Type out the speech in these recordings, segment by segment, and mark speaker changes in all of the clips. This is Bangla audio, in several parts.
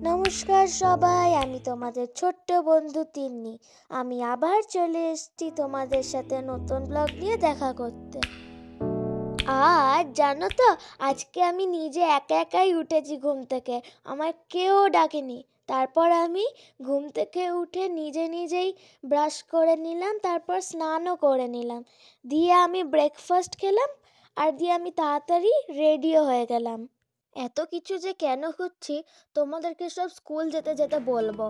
Speaker 1: নমস্কার সবাই, আমি তোমাদের ছোট্ট বন্ধু তিন্নি। আমি আবার চলে এসেছি তোমাদের সাথে নতুন ব্লগ নিয়ে দেখা করতে। আর জানো তো, আজকে আমি নিজে একা একাই উঠেছি ঘুম থেকে, আমার কেউ ডাকেনি। তারপর আমি ঘুম থেকে উঠে নিজে নিজেই ব্রাশ করে নিলাম, তারপর স্নানও করে নিলাম, দিয়ে আমি ব্রেকফাস্ট খেলাম, আর দিয়ে আমি তাড়াতাড়ি রেডিও হয়ে গেলাম। এত কিছু যে কেন হচ্ছে তোমাদেরকে সব স্কুল যেতে যেতে বলবো।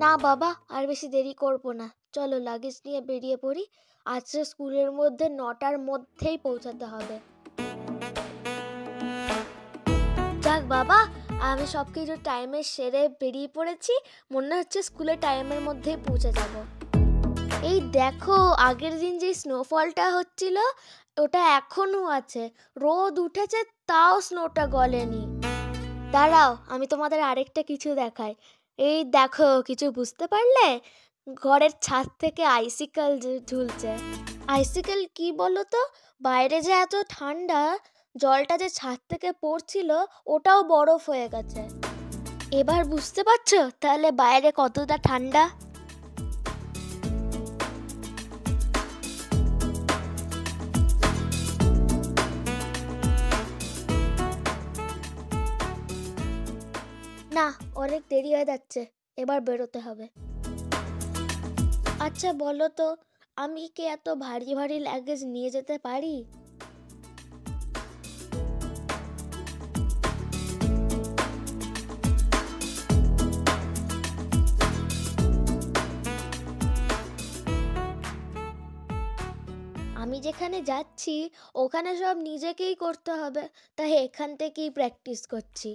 Speaker 1: না বাবা, আর বেশি দেরি করব না, চলো লাগেজ নিয়ে বেরিয়ে পড়ি। আজকে স্কুলের মধ্যে 9টার মধ্যেই পৌঁছাতে হবে। যাক বাবা, আমি সব কিছু টাইমে সেরে বেরিয়ে পড়েছি, মনে হচ্ছে স্কুলের টাইমের মধ্যেই পৌঁছে যাব। এই দেখো, আগের দিন যে স্নোফলটা হচ্ছিল ওটা এখনো আছে, রোদ উঠেছে তাও স্নোটা গলেনি। দাঁড়াও, আমি তোমাদের আরেকটা কিছু দেখাই। এই দেখো, কিছু বুঝতে পারলে? ঘরের ছাদ থেকে আইসিকেল ঝুলছে। আইসিকেল কি বলো তো? বাইরে যে এত ঠান্ডা, জলটা যে ছাদ থেকে পড়ছিল ওটাও বরফ হয়ে গেছে। এবার বুঝতে পারছো তাহলে বাইরে কতটা ঠান্ডা? না, অনেক দেরি হয়ে যাচ্ছে, এবার বেরোতে হবে। আচ্ছা বলো তো, আমি কি এত ভারী ভারী লাগেজ নিয়ে যেতে পারি? আমি যেখানে যাচ্ছি ওখানে সব নিজেকেই করতে হবে, তাই এখান থেকেই প্র্যাকটিস করছি।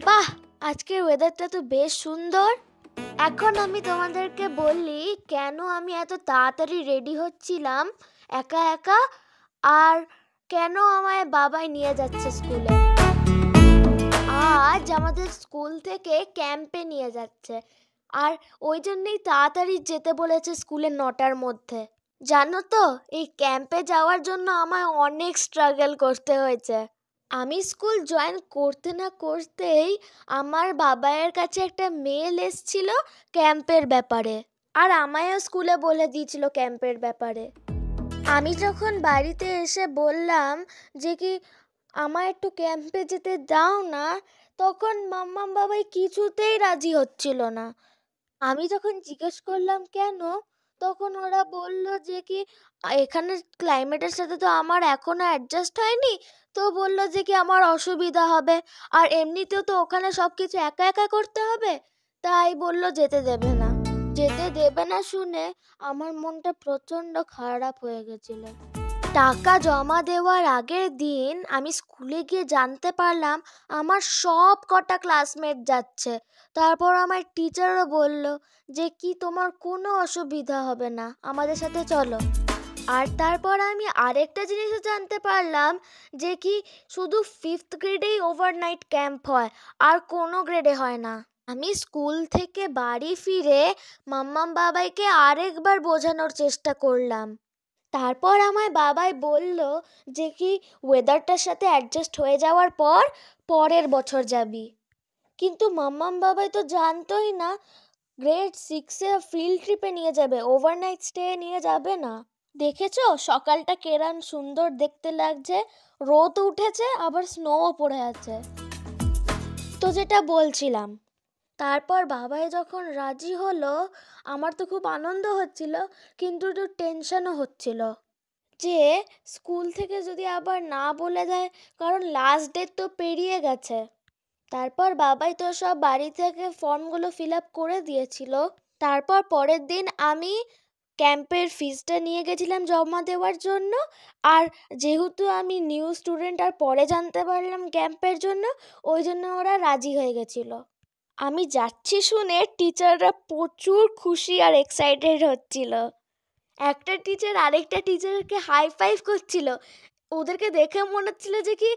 Speaker 1: বাহ, আজকের ওয়েদারটা তো বেশ সুন্দর। এখন আমি তোমাদেরকে বললি কেন আমি এত তাড়াতাড়ি রেডি হচ্ছিলাম একা একা, আর কেন আমায় বাবাই নিয়ে যাচ্ছে স্কুলে। আজ আমাদের স্কুল থেকে ক্যাম্পে নিয়ে যাচ্ছে, আর ওই জন্যই তাড়াতাড়ি যেতে বলেছে স্কুলে 9টার মধ্যে। জানো তো, এই ক্যাম্পে যাওয়ার জন্য আমায় অনেক স্ট্রাগল করতে হয়েছে। আমি স্কুল জয়েন করতে না করতেই আমার বাবাইয়ের কাছে একটা মেল এসেছিল ক্যাম্পের ব্যাপারে, আর আমায়ও স্কুলে বলে দিয়েছিল ক্যাম্পের ব্যাপারে। আমি যখন বাড়িতে এসে বললাম যে কি আমায় একটু ক্যাম্পে যেতে দাও না, তখন মাম্মাম বাবাই কিছুতেই রাজি হচ্ছিল না। আমি যখন জিজ্ঞেস করলাম কেন, তখন ওরা বলল যে কি এখানে ক্লাইমেটের সাথে তো আমার এখনো অ্যাডজাস্ট হয়নি, তো বলল যে কি আমার অসুবিধা হবে, আর এমনিতেও তো ওখানে সব কিছু একা একা করতে হবে, তাই বলল যেতে দেবে না। যেতে দেবে না শুনে আমার মনটা প্রচণ্ড খারাপ হয়ে গেছিল। টাকা জমা দেওয়ার আগের দিন আমি স্কুলে গিয়ে জানতে পারলাম আমার সব কটা ক্লাসমেট যাচ্ছে। তারপর আমার টিচারও বলল যে কি তোমার কোনো অসুবিধা হবে না, আমাদের সাথে চলো। আর তারপর আমি আরেকটা জিনিসও জানতে পারলাম যে কি শুধু 5th গ্রেডেই ওভারনাইট ক্যাম্প হয়, আর কোনো গ্রেডে হয় না। আমি স্কুল থেকে বাড়ি ফিরে মাম্মাম বাবাইকে আরেকবার বোঝানোর চেষ্টা করলাম। তারপর আমায় বাবাই বলল যে কি ওয়েদারটার সাথে অ্যাডজাস্ট হয়ে যাওয়ার পর পরের বছর যাবি। কিন্তু মাম্মাম বাবাই তো জানতোই না গ্রেড 6-এ ফিল্ড ট্রিপে নিয়ে যাবে, ওভারনাইট স্টে নিয়ে যাবে না। দেখেছো সকালটা কেরাম সুন্দর দেখতে লাগছে, রোদ উঠেছে আবার স্নোও পড়ে আছে। তো যেটা বলছিলাম, তারপর বাবাই যখন রাজি হলো আমার তো খুব আনন্দ হচ্ছিল, কিন্তু একটু টেনশনও হচ্ছিল যে স্কুল থেকে যদি আবার না বলে দেয়, কারণ লাস্ট ডেট তো পেরিয়ে গেছে। তারপর বাবাই তো সব বাড়ি থেকে ফর্মগুলো ফিল আপ করে দিয়েছিল। তারপর পরের দিন আমি ক্যাম্পের ফিসটা নিয়ে গেছিলাম জমা দেওয়ার জন্য। আর যেহেতু আমি নিউ স্টুডেন্ট আর পরে জানতে পারলাম ক্যাম্পের জন্য, ওই জন্য ওরা রাজি হয়ে গেছিল। আমি যাচ্ছি শুনে টিচাররা প্রচুর খুশি আর এক্সাইটেড হচ্ছিল। একটা টিচার আরেকটা টিচারকে হাই ফাইভ করছিল। ওদেরকে দেখে মনে হচ্ছিল যে কি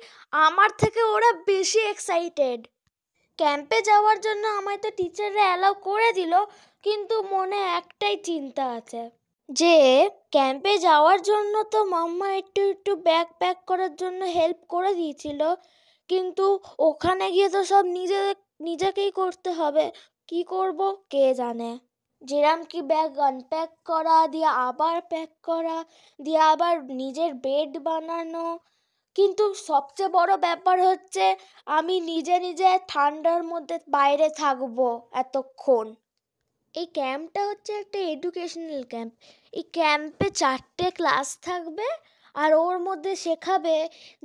Speaker 1: আমার থেকে ওরা বেশি এক্সাইটেড। ক্যাম্পে যাওয়ার জন্য আমায় তো টিচাররা অ্যালাউ করে দিল, কিন্তু মনে একটাই চিন্তা আছে যে ক্যাম্পে যাওয়ার জন্য তো মাম্মা একটু ব্যাগ প্যাক করার জন্য হেল্প করে দিয়েছিল, কিন্তু ওখানে গিয়ে তো সব নিজেকেই করতে হবে। কি করব কে জানে। যেরম কি ব্যাগ আনপ্যাক করা, দিয়ে আবার প্যাক করা, দিয়ে আবার নিজের বেড বানানো। কিন্তু সবচেয়ে বড় ব্যাপার হচ্ছে আমি নিজে ঠান্ডার মধ্যে বাইরে থাকবো এতক্ষণ। এই ক্যাম্পটা হচ্ছে একটা এডুকেশনাল ক্যাম্প। এই ক্যাম্পে 4টে ক্লাস থাকবে, আর ওর মধ্যে শেখাবে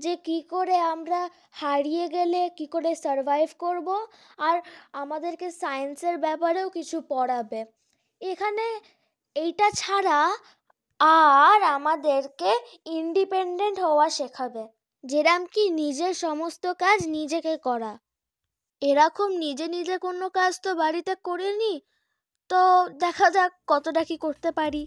Speaker 1: যে কি করে আমরা হারিয়ে গেলে কি করে সারভাইভ করব, আর আমাদেরকে সায়েন্সের ব্যাপারেও কিছু পড়াবে। এখানে এইটা ছাড়া আর আমাদেরকে ইন্ডিপেন্ডেন্ট হওয়া শেখাবে, যেরম কি নিজের সমস্ত কাজ নিজেকে করা। এরকম নিজে কোনো কাজ তো বাড়িতে করিনি, তো দেখা যাক কতটা কি করতে পারি।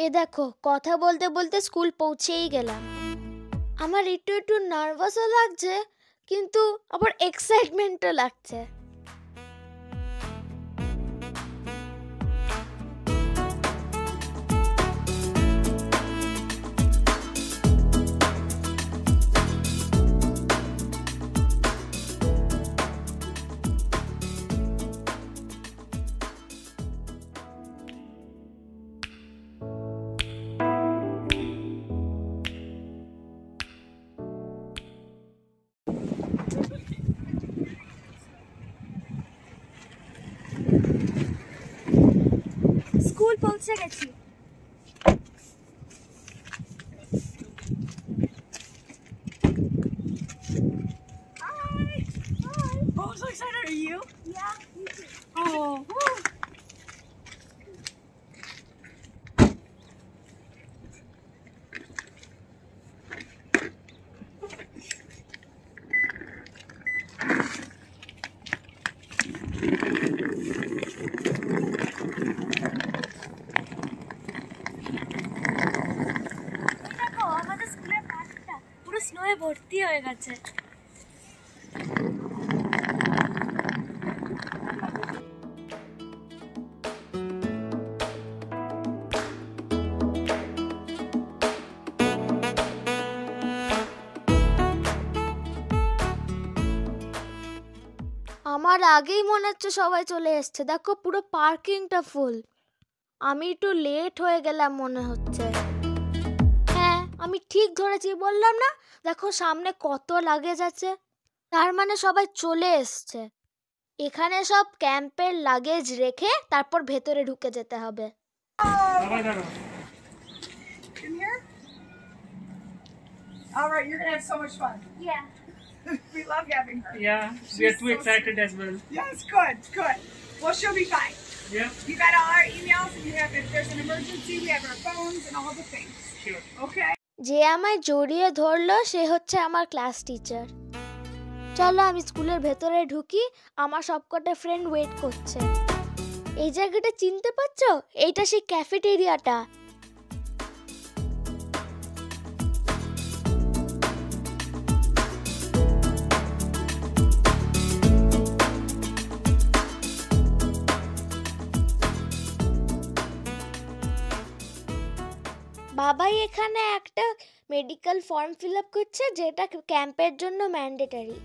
Speaker 1: এ দেখো, কথা বলতে বলতে স্কুল পৌঁছেই গেলাম। আমার একটু নার্ভাসও লাগছে, কিন্তু আবার এক্সাইটমেন্টও লাগছে। স্কুল পৌঁছে গেছি।
Speaker 2: Oh, so excited! Are you?
Speaker 1: Yeah, me too.
Speaker 2: Oh. Woo.
Speaker 1: দেখো, আমাদের স্কুলের মাঠটা পুরো স্নোয়ে ভর্তি হয়ে গেছে। আমার আগেই মনে হচ্ছে সবাই চলে এসছে। দেখো, পুরো পার্কিংটা ফুল। আমি একটু লেট হয়ে গেলাম মনে হচ্ছে। হ্যাঁ, আমি ঠিক ধরেছি, বললাম না? দেখো সামনে কত লাগেজ আছে। তার মানে সবাই চলে এসছে। এখানে সব ক্যাম্পের লাগেজ রেখে তারপর ভেতরে ঢুকে যেতে হবে।
Speaker 2: In here? All right, you're gonna have so much fun.
Speaker 1: Yeah.
Speaker 2: We love having her.
Speaker 3: Yeah, we are too excited as well.
Speaker 2: Yes, good, good. Well, she'll be fine.
Speaker 3: Yeah,
Speaker 2: You got all our emails. If there's an emergency, we have our phones and all the things.
Speaker 3: sure.
Speaker 2: Okay.
Speaker 1: যে আমায় জড়িয়ে ধরলো সে হচ্ছে আমার ক্লাস টিচার। চলো আমি স্কুলের ভেতরে ঢুকি, আমার সবকটা ফ্রেন্ড ওয়েট করছে। এই জায়গাটা চিনতে পারছো? এইটা সেই ক্যাফেটেরিয়াটা। সবাই এখানে একটা মেডিকেল ফর্ম ফিল আপ করছে, যেটা ক্যাম্পের জন্য ম্যান্ডেটরি।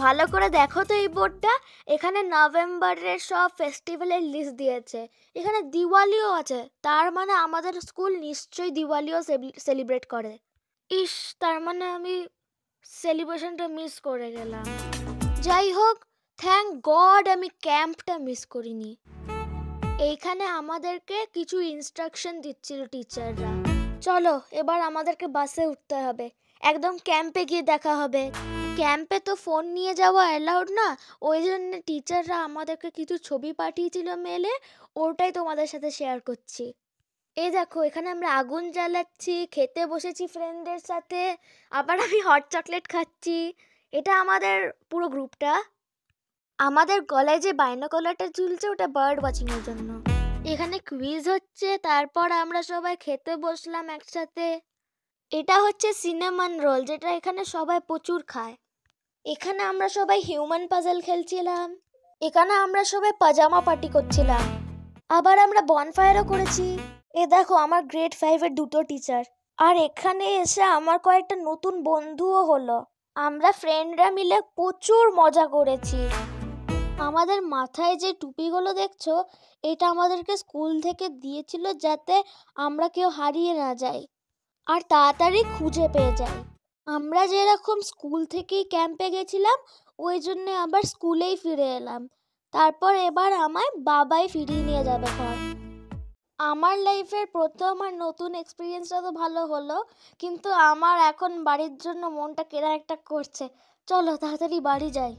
Speaker 1: ভালো করে দেখো তো এই বোর্ডটা, এখানে নভেম্বরের সব ফেস্টিভ্যালের লিস্ট দিয়েছে। এখানে দিওয়ালিও আছে, তার মানে আমাদের স্কুল নিশ্চয়ই দিওয়ালিও সেলিব্রেট করে। ইস, তার মানে আমি সেলিব্রেশনটা মিস করে গেলাম। যাই হোক, থ্যাংক গড আমি ক্যাম্পটা মিস করিনি। এইখানে আমাদেরকে কিছু ইনস্ট্রাকশন দিচ্ছিল টিচাররা। চলো এবার আমাদেরকে বাসে উঠতে হবে, একদম ক্যাম্পে গিয়ে দেখা হবে। ক্যাম্পে তো ফোন নিয়ে যাওয়া অ্যালাউড না, ওই জন্য টিচাররা আমাদেরকে কিছু ছবি পাঠিয়েছিল মেলে, ওটাই তোমাদের সাথে শেয়ার করছি। এই দেখো, এখানে আমরা আগুন জ্বালাচ্ছি, খেতে বসেছি ফ্রেন্ডদের সাথে, আবার আমি হট চকলেট খাচ্ছি। এটা আমাদের পুরো গ্রুপটা। আমাদের গলায় যে বাইনোকুলারটা ঝুলছে ওটা বার্ড ওয়াচিংয়ের জন্য। এখানে কুইজ হচ্ছে, তারপর আমরা সবাই খেতে বসলাম একসাথে। এটা হচ্ছে সিনেমান রোল, যেটা এখানে সবাই প্রচুর খায়। এখানে আমরা সবাই হিউম্যান পাজল খেলছিলাম। এখানে আমরা সবাই পাজামা পার্টি করছিলাম। আবার আমরা বনফায়ারও করেছি। এ দেখো আমার গ্রেড 5-এর দুটো টিচার। আর এখানে এসে আমার কয়েকটা নতুন বন্ধুও হলো। আমরা ফ্রেন্ডরা মিলে প্রচুর মজা করেছি। আমাদের মাথায় যে টুপিগুলো দেখছো, এটা আমাদেরকে স্কুল থেকে দিয়েছিল যাতে আমরা কেউ হারিয়ে না যাই আর তাড়াতাড়ি খুঁজে পেয়ে যাই। আমরা যেরকম স্কুল থেকেই ক্যাম্পে গেছিলাম, ওই জন্যে আবার স্কুলেই ফিরে এলাম। তারপর এবার আমায় বাবাই ফিরিয়ে নিয়ে যাবে ঘর। আমার লাইফের প্রথম আর নতুন এক্সপিরিয়েন্সটা তো ভালো হলো, কিন্তু আমার এখন বাড়ির জন্য মনটা কেনা একটা করছে। চলো তাড়াতাড়ি বাড়ি যাই।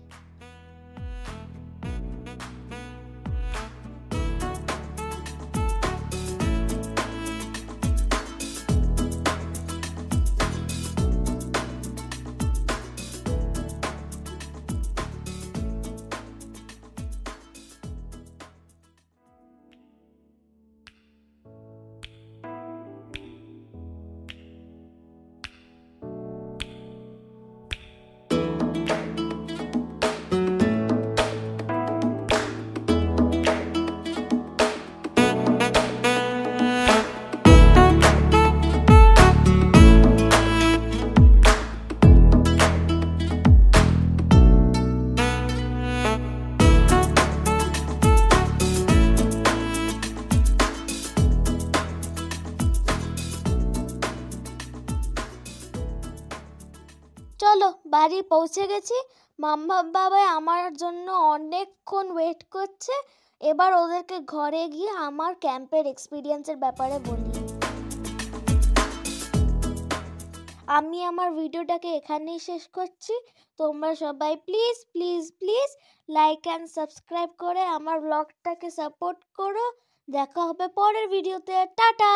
Speaker 1: চলো বাড়ি পৌঁছে গেছি। মাম্মা বাবা আমার জন্য অনেকক্ষণ ওয়েট করছে। এবার ওদেরকে ঘরে গিয়ে আমার ক্যাম্পের এক্সপিরিয়েন্সের ব্যাপারে বলি। আমি আমার ভিডিওটাকে এখানেই শেষ করছি। তোমরা সবাই please please please like and subscribe করে আমার ব্লগটাকে সাপোর্ট করো। দেখা হবে পরের ভিডিওতে। টাটা।